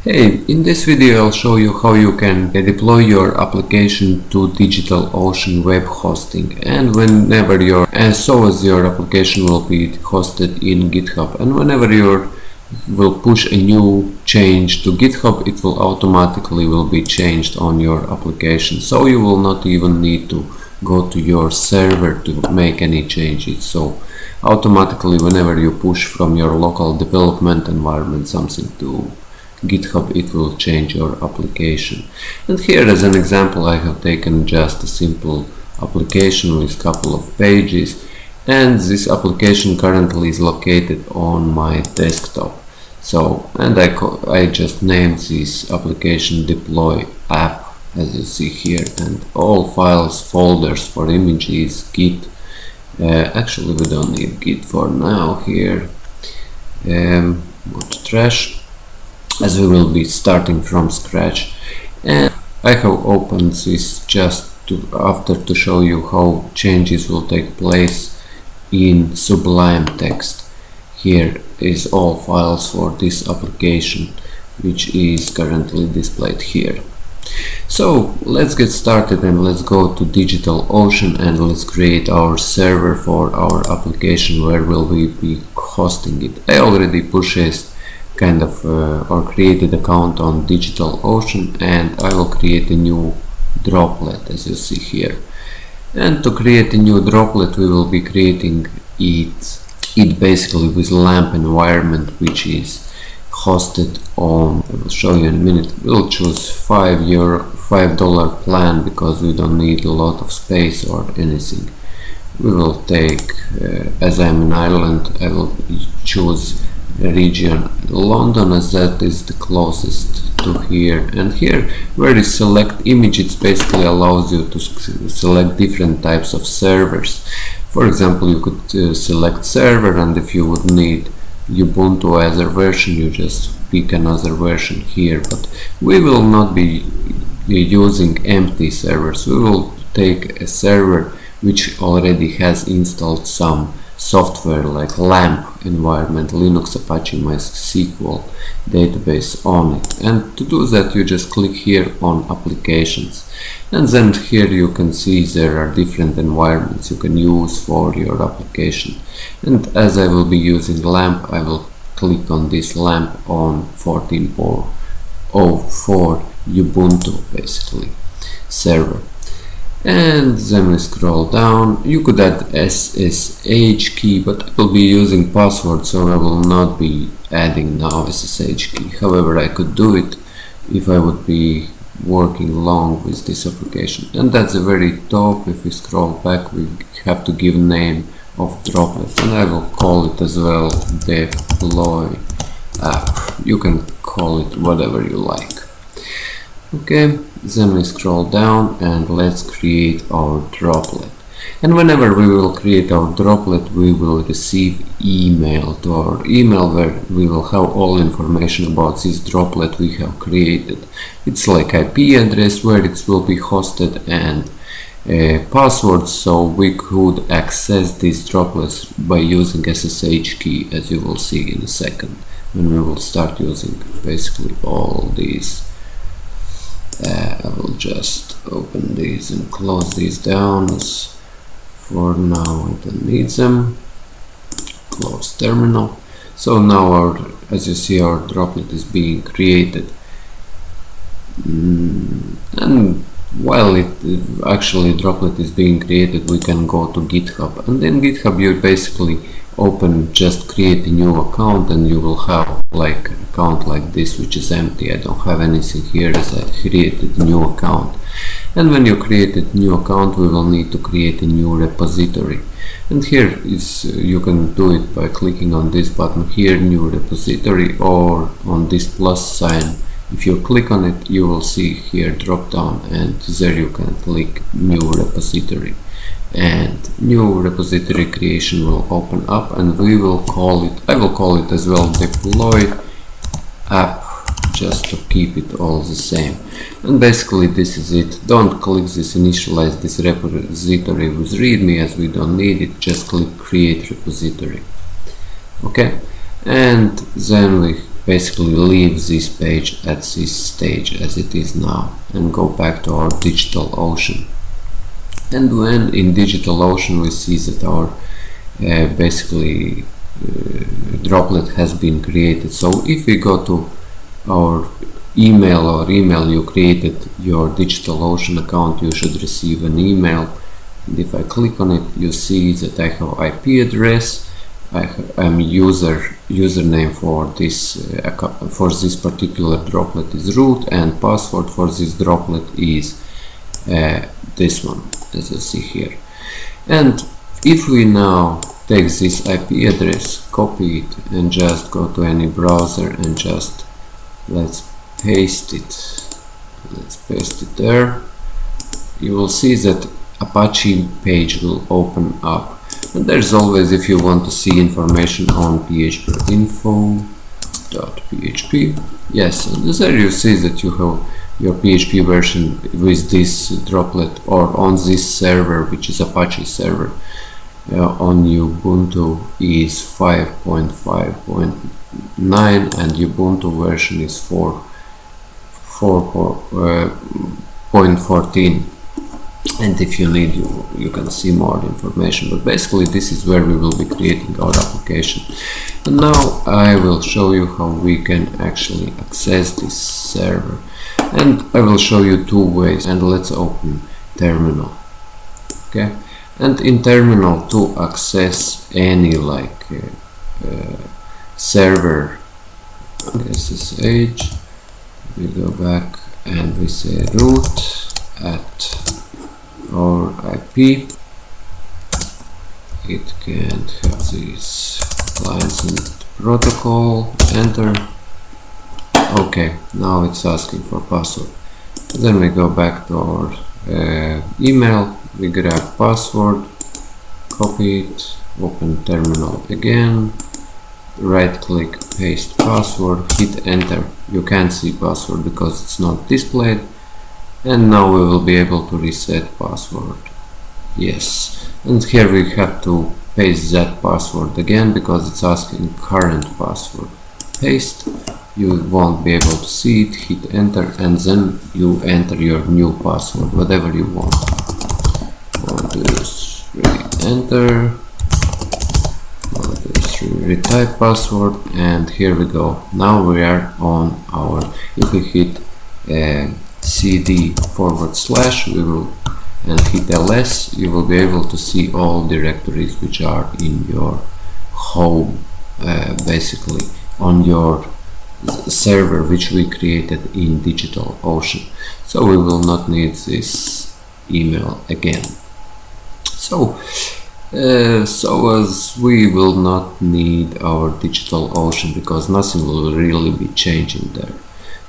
Hey, in this video I'll show you how you can deploy your application to DigitalOcean web hosting, and whenever your application will be hosted in GitHub, and whenever you will push a new change to GitHub, it will automatically be changed on your application, so you will not even need to go to your server to make any changes. So automatically, whenever you push from your local development environment something to GitHub, it will change your application. And here, as an example, I have taken just a simple application with a couple of pages, and this application currently is located on my desktop. So, and I just named this application deploy app, as you see here, and all files, folders for images, Git. Actually, we don't need Git for now here. Go to trash, as we will be starting from scratch. And I have opened this just to show you how changes will take place in Sublime Text. Here is all files for this application, which is currently displayed here. So let's get started and let's go to DigitalOcean and let's create our server for our application where will we be hosting it. I already purchased or created account on DigitalOcean, and I will create a new droplet, as you see here. And to create a new droplet, we will be creating it basically with LAMP environment, which is hosted on, I will show you in a minute. We'll choose $5 plan because we don't need a lot of space or anything. We will take, as I'm in Ireland, I will choose region London, as that is the closest to here. And here where you select image, it basically allows you to select different types of servers. For example, you could select server, and if you would need Ubuntu as a version, you just pick another version here. But we will not be using empty servers. We will take a server which already has installed some software like LAMP environment, Linux, Apache, MySQL database on it. And to do that, you just click here on applications, and then here you can see there are different environments you can use for your application. And as I will be using LAMP, I will click on this LAMP on 14.04 Ubuntu basically server. And then we scroll down. You could add SSH key, but I will be using password, so I will not be adding now SSH key. However, I could do it if I would be working long with this application. And that's the very top. If we scroll back, we have to give name of droplet, and I will call it as well deploy app. You can call it whatever you like. Okay, then we scroll down and let's create our droplet. And whenever we will create our droplet, we will receive email to our email where we will have all information about this droplet we have created. It's like IP address where it will be hosted and password, so we could access these droplets by using SSH key, as you will see in a second when we will start using basically all these. I will just open these and close these down, as for now I don't need them. Close terminal. So now as you see, our droplet is being created. And while droplet is being created, we can go to GitHub, and in GitHub you basically just create a new account, and you will have like an account like this, which is empty. I don't have anything here as I created a new account. And when you created a new account, we will need to create a new repository. And here you can do it by clicking on this button here, new repository, or on this plus sign. If you click on it, you will see here drop down, and there you can click new repository, and new repository creation will open up, and I will call it as well deploy app, just to keep it all the same. And basically this is it. Don't click this initialize this repository with readme, as we don't need it. Just click create repository. Okay, and then we basically leave this page at this stage as it is now and go back to our DigitalOcean. And when in DigitalOcean we see that our droplet has been created. So if we go to our email you created your DigitalOcean account, you should receive an email. And if I click on it, you see that I have IP address, I'm username for this particular droplet is root, and password for this droplet is this one, as you see here. And if we now take this IP address, copy it, and just go to any browser and just let's paste it there, you will see that Apache page will open up. And there's always, if you want to see information on PHP info.php, yes, and there you see that you have your PHP version with this droplet, or on this server, which is Apache server, on Ubuntu is 5.5.9 and Ubuntu version is 4.14. And if you need, you can see more information, but basically this is where we will be creating our application. And now I will show you how we can actually access this server, and I will show you two ways. And let's open terminal. Okay, and in terminal, to access any server SSH, we go back and we say root at our IP. It can't have these lines and protocol, enter. Okay, now it's asking for password. Then we go back to our email, we grab password, copy it, open terminal again, right click, paste password, hit enter. You can't see password because it's not displayed. And now we will be able to reset password. Yes, and here we have to paste that password again because it's asking current password. Paste, you won't be able to see it, hit enter, and then you enter your new password, whatever you want. 1, 2, 3, enter. 1, 2, 3, retype password, and here we go. Now we are on our, if we hit cd / we will, and hit ls, you will be able to see all directories which are in your home, basically on your server which we created in DigitalOcean. So we will not need this email again. So as we will not need our DigitalOcean because nothing will really be changing there.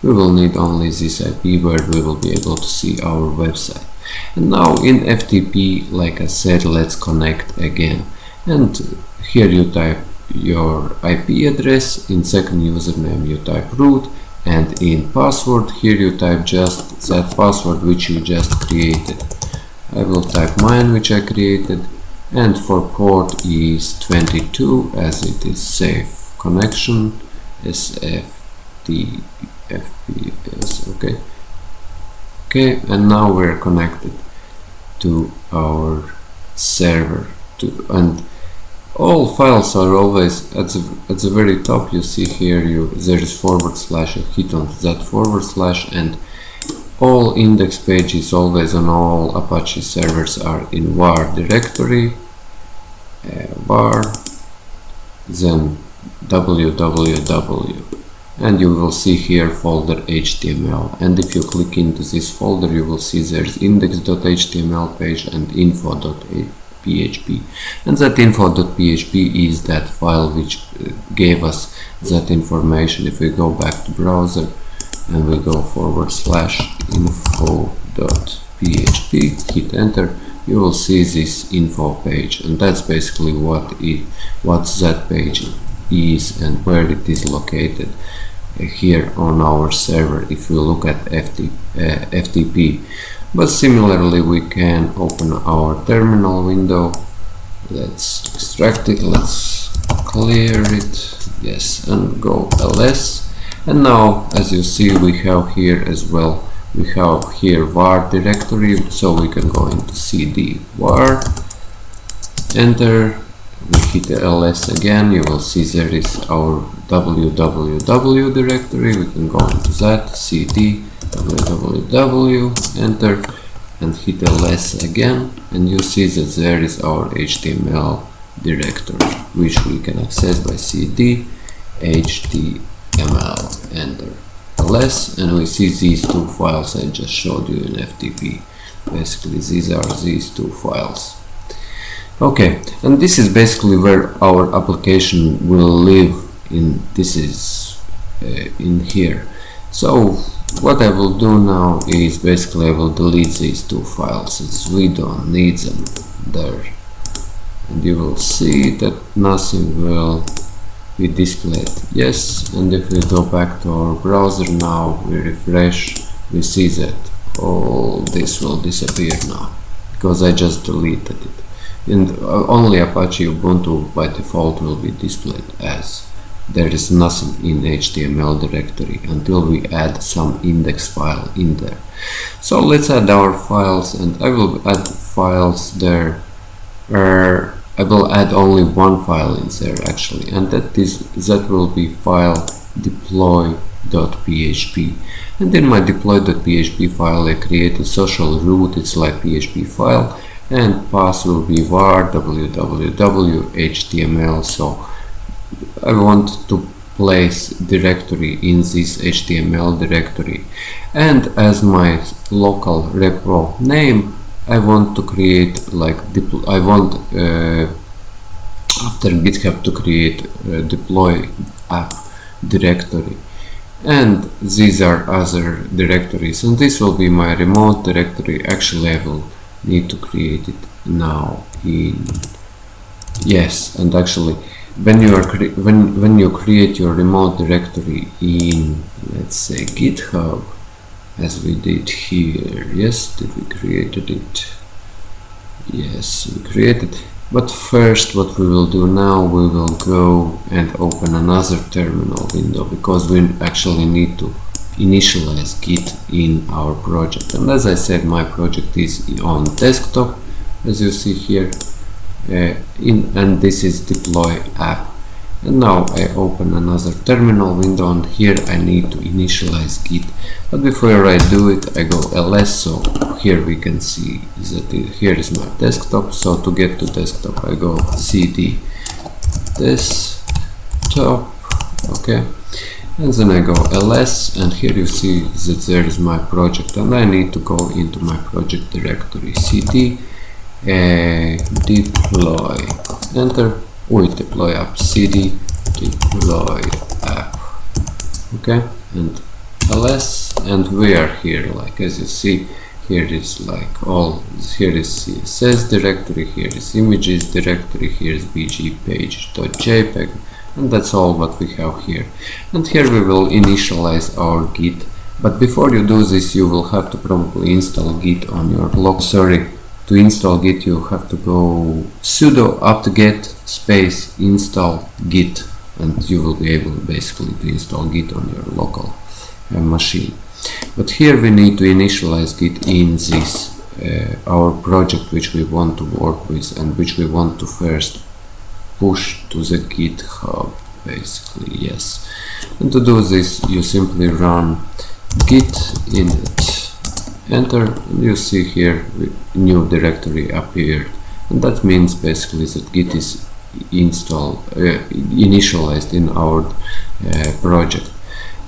We will need only this IP where we will be able to see our website. And now in FTP, like I said, let's connect again. And here you type your IP address, in second username you type root, and in password here you type just that password which you just created. I will type mine which I created, and for port is 22 as it is safe connection, SFTFPS. Okay, and now we're connected to our server, and all files are always at the very top. You see here there is /, hit on that /, and all index pages always on all Apache servers are in var directory, var, then www, and you will see here folder HTML, and if you click into this folder you will see there's index.html page and info.php, and that info.php is that file which gave us that information. If we go back to browser and we go /info.php, hit enter, you will see this info page, and that's basically what that page is and where it is located here on our server if we look at FTP. But similarly we can open our terminal window. Let's extract it, let's clear it, yes, and go ls, And now, as you see, we have here as well, we have here var directory, so we can go into cd var, enter, we hit ls again, you will see there is our www directory, we can go into that, cd www, enter, and hit ls again, and you see that there is our HTML directory, which we can access by cd html, enter, ls, and we see these two files I just showed you in FTP. Basically these are these two files. Okay, and this is basically where our application will live in. This is in here. So what I will do now is basically I will delete these two files as we don't need them there, and you will see that nothing will be displayed. Yes, and if we go back to our browser now, we refresh, we see that all this will disappear now because I just deleted it. And only Apache Ubuntu by default will be displayed as there is nothing in HTML directory until we add some index file in there. So let's add our files, and I will add files there. I will add only one file in there actually, and that will be file deploy.php. And in my deploy.php file I create a social root, it's like PHP file, and path will be var www html. So I want to place directory in this HTML directory, and as my local repo name I want to create like I want after GitHub to create a deploy app directory, and these are other directories, and this will be my remote directory. Actually I will need to create it now in and actually when you are when you create your remote directory in, let's say, GitHub, as we did here. Yes, did we created it? Yes, we created. But first what we will do now, we will go and open another terminal window because we actually need to initialize Git in our project. And as I said, my project is on desktop, as you see here, and this is deploy app. And now I open another terminal window, and here I need to initialize Git. But before I do it, I go ls, so here we can see that here is my desktop. So to get to desktop I go cd desktop, okay, and then I go ls, and here you see that there is my project, and I need to go into my project directory, cd deploy, enter, with deploy app, cd deploy app, okay, and ls, and we are here, like as you see here is like all, here is CSS directory, here is images directory, here is bg page.jpg, and that's all what we have here. And here we will initialize our Git, but before you do this you will have to probably install Git on your local. To install Git you have to go sudo apt-get space install Git, and you will be able basically to install Git on your local machine. But here we need to initialize Git in this our project which we want to work with and which we want to first push to the GitHub, basically. Yes, and to do this you simply run git init, enter, and you see here new directory appeared, and that means basically that Git is initialized in our project.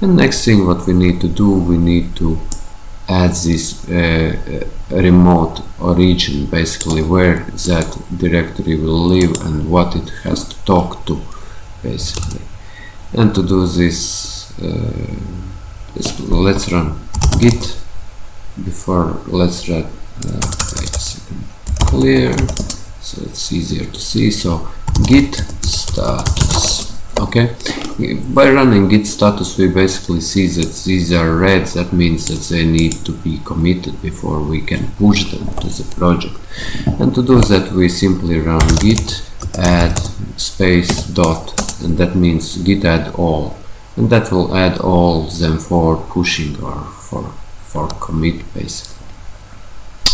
And next thing what we need to do, we need to add this remote origin, basically where that directory will live and what it has to talk to, basically. And to do this, let's run git. Before, let's run wait a second, clear, so it's easier to see. So git status, okay. By running git status we basically see that these are red. That means that they need to be committed before we can push them to the project. And to do that we simply run git add space dot, and that means git add all. and that will add all them for pushing or for commit basically.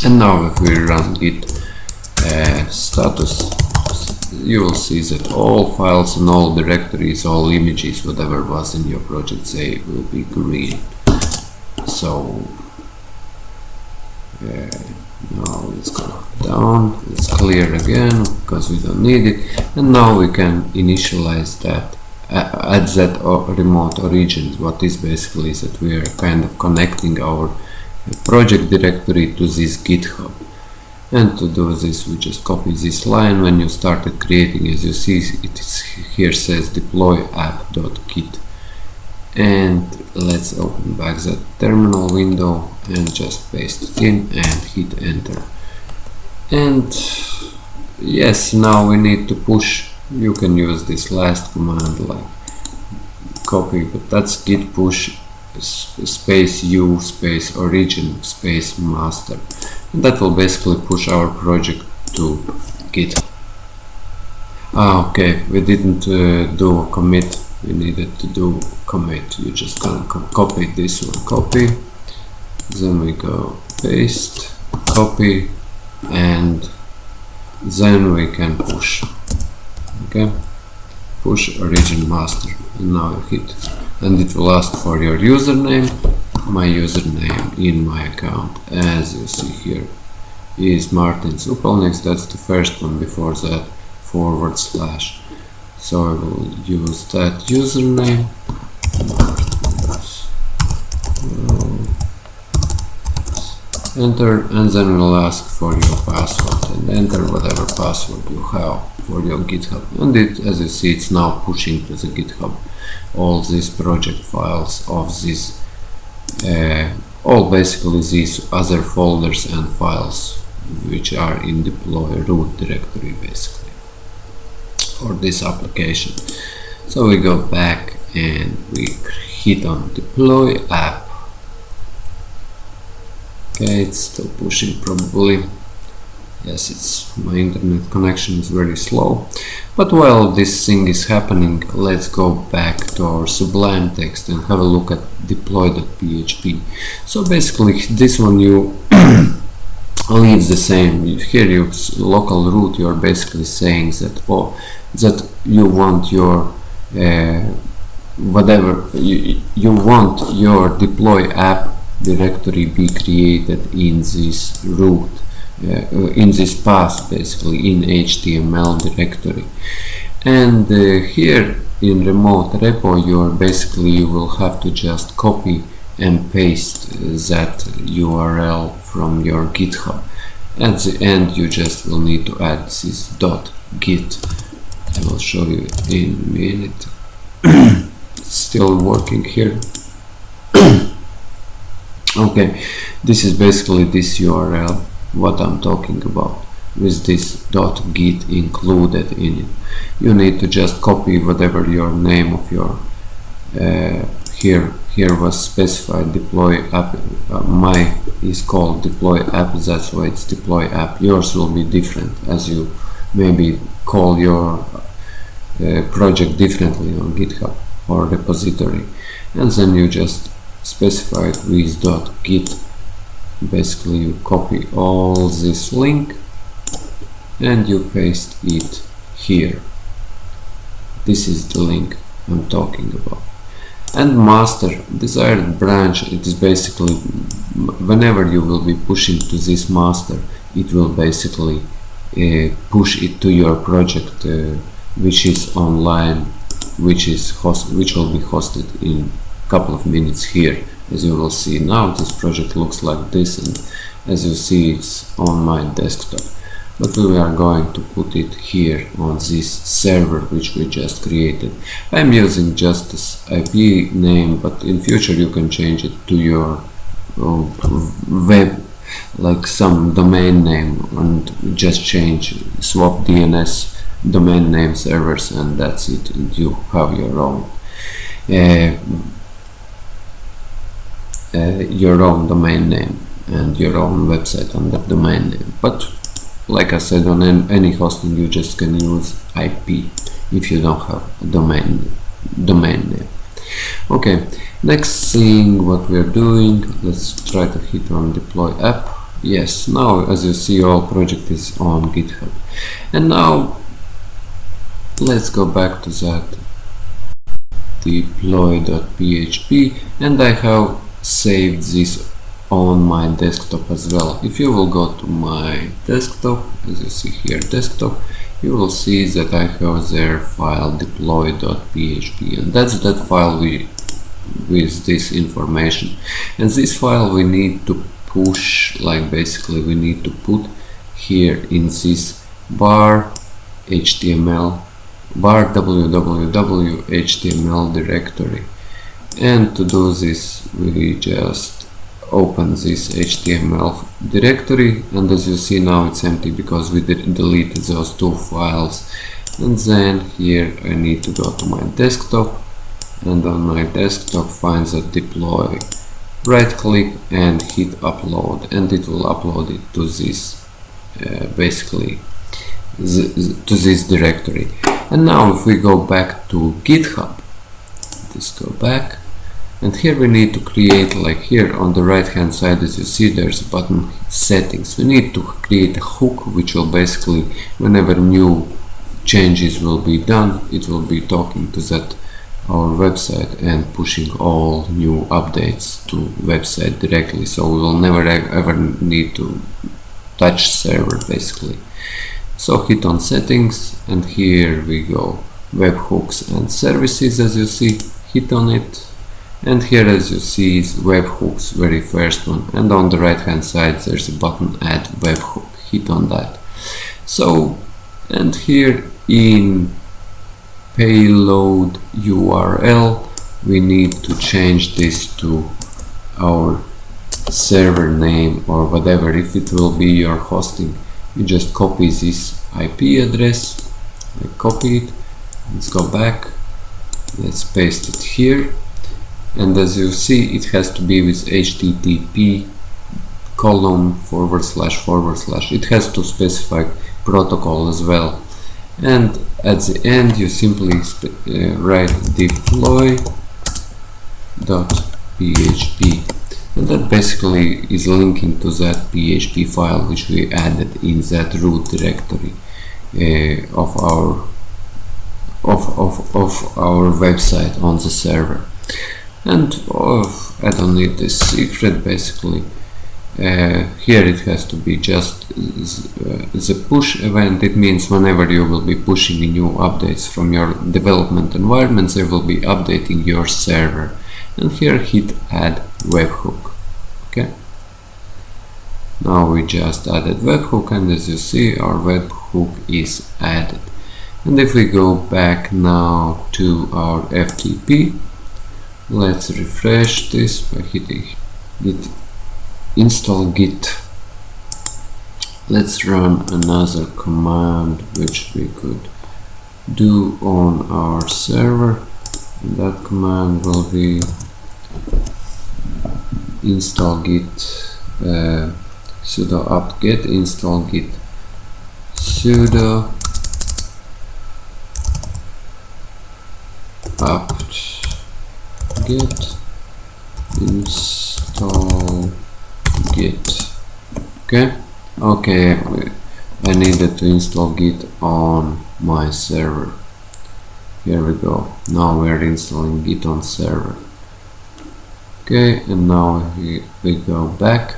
And now if we run git status, you will see that all files and all directories, all images, whatever was in your project, they will be green. So now let's go down, let's clear again because we don't need it, and now we can initialize that, add that remote origin. What is basically is that we are kind of connecting our project directory to this GitHub. And to do this, we just copy this line. When you started creating, as you see, it is here says deploy app.git. And let's open back that terminal window and just paste it in and hit enter. And yes, now we need to push. You can use this last command like copy, but that's git push space u space origin space master. And that will basically push our project to Git. Okay, we didn't do a commit. We needed to do commit. You just gonna copy this one, copy, then we go paste, copy, and then we can push. Okay, push origin master, and now you hit, and it will ask for your username. My username in my account, as you see here, is Martin Supelniks. That's the first one, before that /. So I will use that username, enter, and then we'll ask for your password and enter whatever password you have for your GitHub. And it, as you see, it's now pushing to the GitHub all these project files of this all basically these other folders and files which are in deploy root directory basically for this application. So we go back and we hit on deploy app. Okay, it's still pushing probably. Yes, it's my internet connection is very slow. But while this thing is happening, let's go back to our Sublime text and have a look at deploy.php. So basically this one you leaves the same. Here you local root, you're basically saying that that you want your whatever you want your deploy app directory be created in this root. In this path, basically in HTML directory, and here in remote repo you will have to just copy and paste that URL from your GitHub. At the end you just will need to add this .git. I will show you in a minute. It's still working here. Okay, this is basically this URL what I'm talking about, with this .git included in it. You need to just copy whatever your name of your here was specified deploy app. My is called deploy app, that's why it's deploy app. Yours will be different, as you maybe call your project differently on GitHub or repository, and then you just specify it with .git. Basically you copy all this link and you paste it here. This is the link I'm talking about. And master desired branch, it is basically whenever you will be pushing to this master, it will basically push it to your project which is online, which will be hosted in a couple of minutes here. As you will see now, this project looks like this, and as you see it's on my desktop, but we are going to put it here on this server which we just created. I'm using just this IP name, but in future you can change it to your web, like some domain name, and just swap DNS domain name servers, and that's it, and you have your own domain name and your own website under domain name. But like I said, on any hosting you just can use IP if you don't have a domain name. Okay, next thing what we are doing, let's try to hit on deploy app. Yes, now as you see, all project is on GitHub. And now let's go back to that deploy.php, and I have saved this on my desktop as well. If you will go to my desktop, as you see here, desktop, you will see that I have their file deploy.php, and that's that file with this information. And this file we need to push, like basically we need to put here in this bar HTML, bar www HTML directory. And to do this, we just open this HTML directory, and as you see now it's empty because we deleted those two files. And then here I need to go to my desktop, and on my desktop find the deploy, right click and hit upload, and it will upload it to this basically to this directory. And now if we go back to GitHub, let's go back, and here we need to create, like here on the right hand side, as you see there's a button settings. We need to create a hook which will basically, whenever new changes will be done, it will be talking to that our website and pushing all new updates to website directly, so we will never ever need to touch server basically. So hit on settings, and here we go, webhooks and services, as you see, hit on it, and here as you see is webhooks, very first one, and on the right hand side there's a button add webhook, hit on that. So, and here in payload URL we need to change this to our server name or whatever. If it will be your hosting, you just copy this IP address, copy it, let's go back, let's paste it here, and as you see it has to be with HTTP : // it has to specify protocol as well. And at the end you simply write deploy.php, and that basically is linking to that PHP file which we added in that root directory of our website on the server. And I don't need this secret basically. Here it has to be just the push event. It means whenever you will be pushing new updates from your development environment, they will be updating your server. And here hit add webhook. Okay, now we just added webhook, and as you see our webhook is added. And if we go back now to our FTP, let's refresh this by hitting git install git. Let's run another command which we could do on our server, and that command will be install git sudo apt-get install git sudo apt-get install git. Okay, I needed to install git on my server. Here we go, now we are installing git on server. Okay, and now we go back.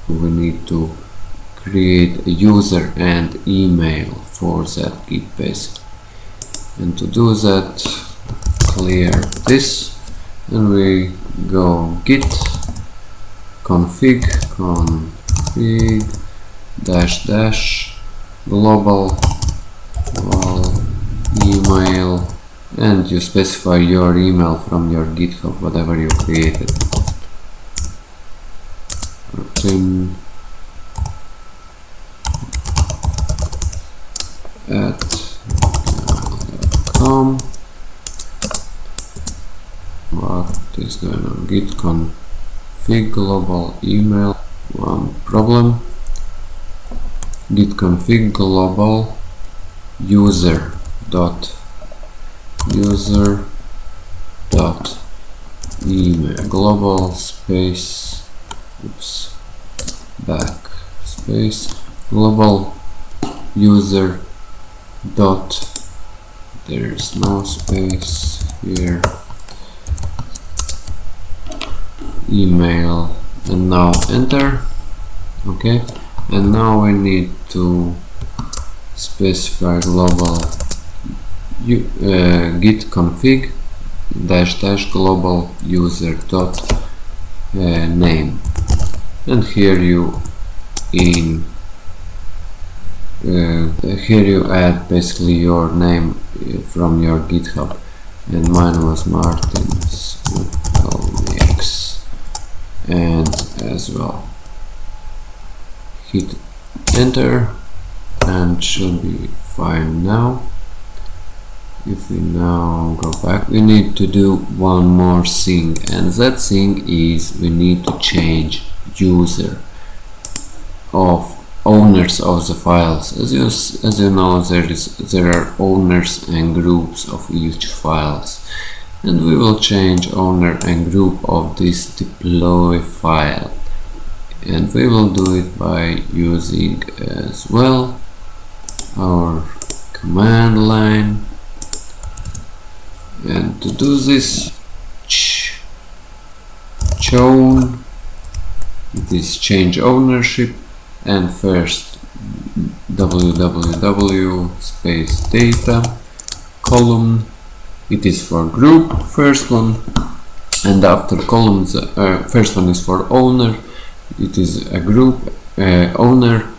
We need to create a user and email for that git basically, and to do that clear this, and we go git config -- global email, and you specify your email from your GitHub, whatever you created. tim@gmail.com. What is going on? Git config global email. One problem. Git config global user dot email global space backspace global user dot, there's no space here, email, and now enter. Okay, and now we need to specify global git config -- global user dot name, and here you add basically your name from your GitHub, and mine was Martins Upelnieks, and as well hit enter, and should be fine now. If we now go back, we need to do one more thing, and that thing is we need to change user of owners of the files. As you know, there are owners and groups of each files, and we will change owner and group of this deploy file, and we will do it by using as well our command line. And to do this, chown, this change ownership, and first www space data column, it is for group, first one, and after columns, first one is for owner, it is a group owner,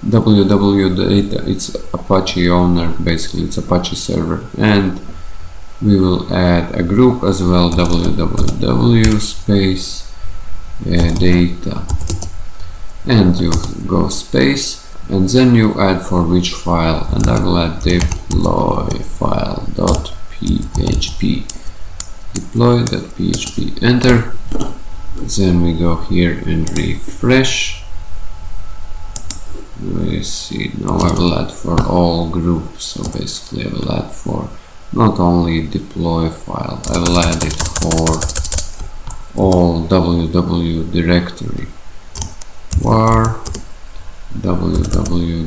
www data, it's Apache owner, basically it's Apache server, and we will add a group as well, www space data, and you go space, and then you add for which file, and I will add deploy file dot php, deploy.php, enter. Then we go here and refresh. We see now I will add for all groups, so basically I will add for not only deploy file, I will add it for all www directory var www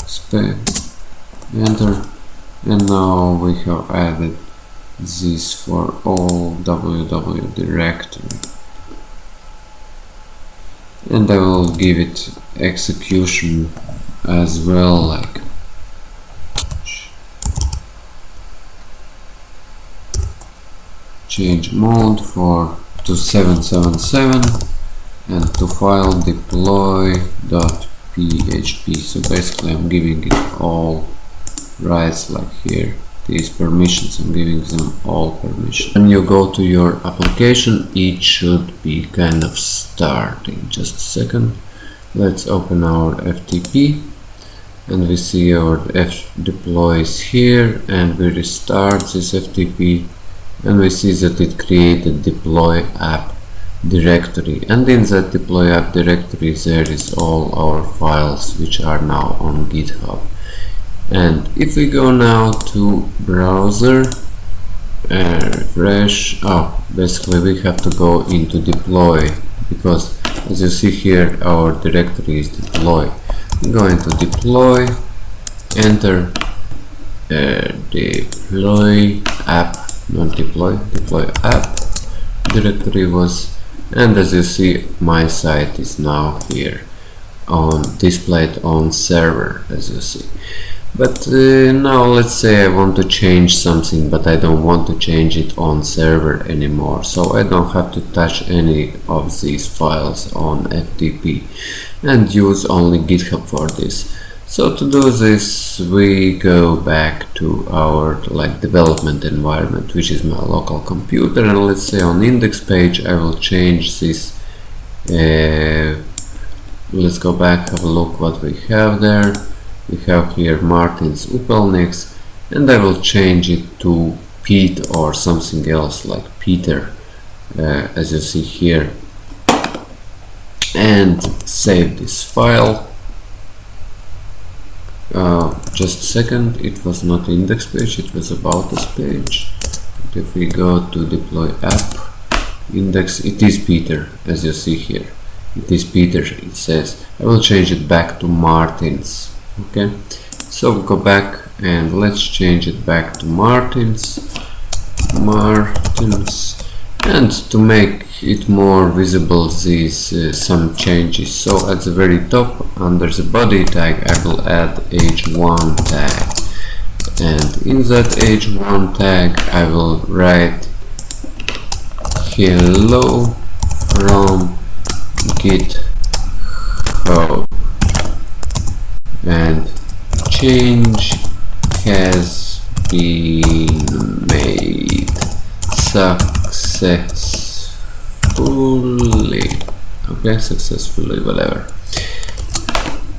space, enter, and now we have added this for all www directory, and I will give it execution as well, like change mode for to 777 and to file deploy.php. So basically I'm giving it all rights, like here these permissions, I'm giving them all permission. When you go to your application, it should be kind of starting. Just a second, let's open our FTP, and we see our deploy is here, and we restart this FTP, and we see that it created deploy app directory, and in that deploy app directory there is all our files which are now on GitHub. And if we go now to browser, refresh, basically we have to go into deploy, because as you see here our directory is deploy. We go into deploy, enter deploy app, not deploy app directory was, and as you see my site is now here on displayed on server, as you see. But now let's say I want to change something, but I don't want to change it on server anymore, so I don't have to touch any of these files on FTP and use only GitHub for this. So to do this, we go back to our development environment, which is my local computer, and let's say on index page I will change this. Let's go back, have a look what we have there. We have here Martins Upelnieks, and I will change it to Pete or something else like Peter, as you see here, and save this file. Just a second, it was not index page, it was about us page. if we go to deploy app index, it is Peter, as you see here. It is Peter, it says. I will change it back to Martins. Okay, so we'll go back and let's change it back to Martins. And to make it more visible, these some changes. So at the very top, under the body tag, I will add h1 tag, and in that h1 tag I will write hello from GitHub, and change has been made successfully. Okay, successfully, whatever.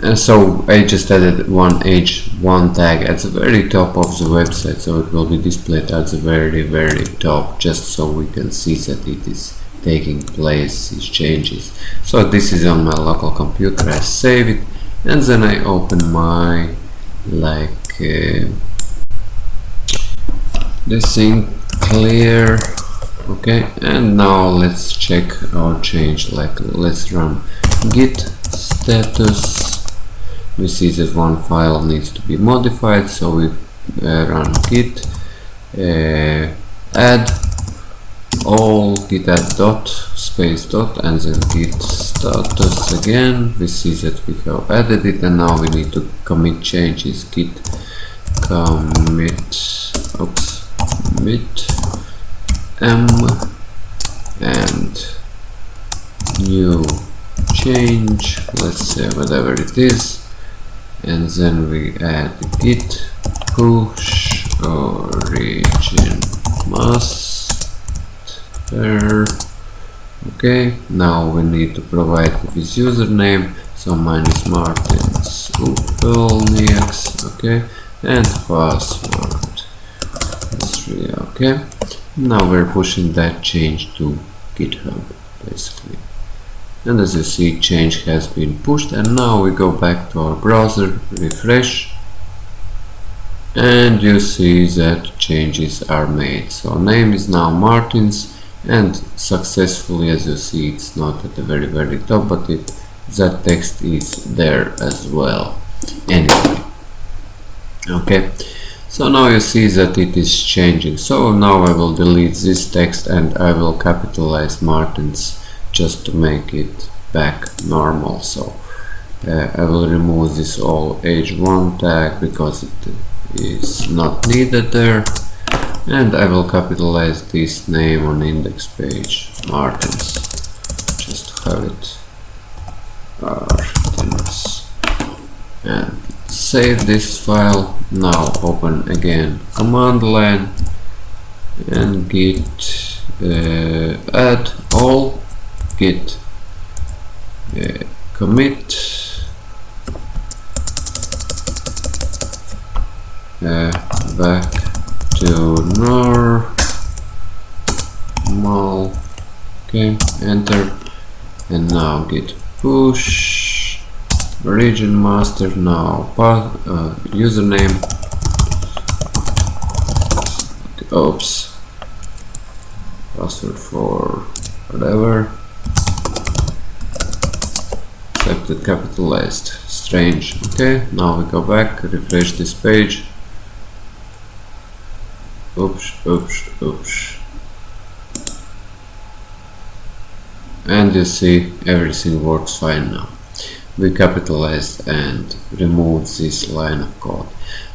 And so I just added one h1 tag at the very top of the website, so it will be displayed at the very top, just so we can see that it is taking place, these changes. So this is on my local computer. I save it, and then I open my this thing, clear. Okay, and now let's check our change. Let's run git status. We see that one file needs to be modified, so we run git add all, git add dot space dot, and then git status again. We see that we have added it, and now we need to commit changes. Git commit m and new change, let's say whatever it is, and then we add git push origin master. Okay, now we need to provide this username, so mine is Martins Upelnieks. Okay, and password. Okay, now we're pushing that change to GitHub basically, and as you see, change has been pushed. And now we go back to our browser, refresh, and you see that changes are made. So name is now Martins, and successfully, as you see, it's not at the very top, but that text is there as well anyway. Okay, so now you see that it is changing. So now I will delete this text and I will capitalize Martins just to make it back normal. So I will remove this all h1 tag because it is not needed there, and I will capitalize this name on index page, Martins, just to have it Martins, and save this file. Now open again command line and git add all, git commit back to normal. Okay, enter, and now git push origin master. Now username, oops, password for whatever, accepted, capitalized, strange. Okay, now we go back, refresh this page. Oops. And you see everything works fine now. We capitalized and removed this line of code.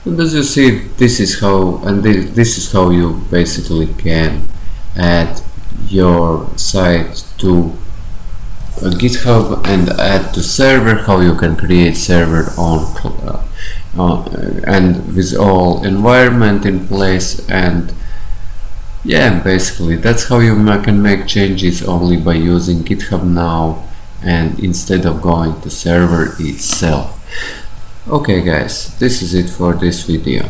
And as you see, this is how you basically can add your site to GitHub and add to server, how you can create server on and with all environment in place. And yeah, basically that's how you can make changes only by using GitHub now, and instead of going to server itself. Okay guys, this is it for this video.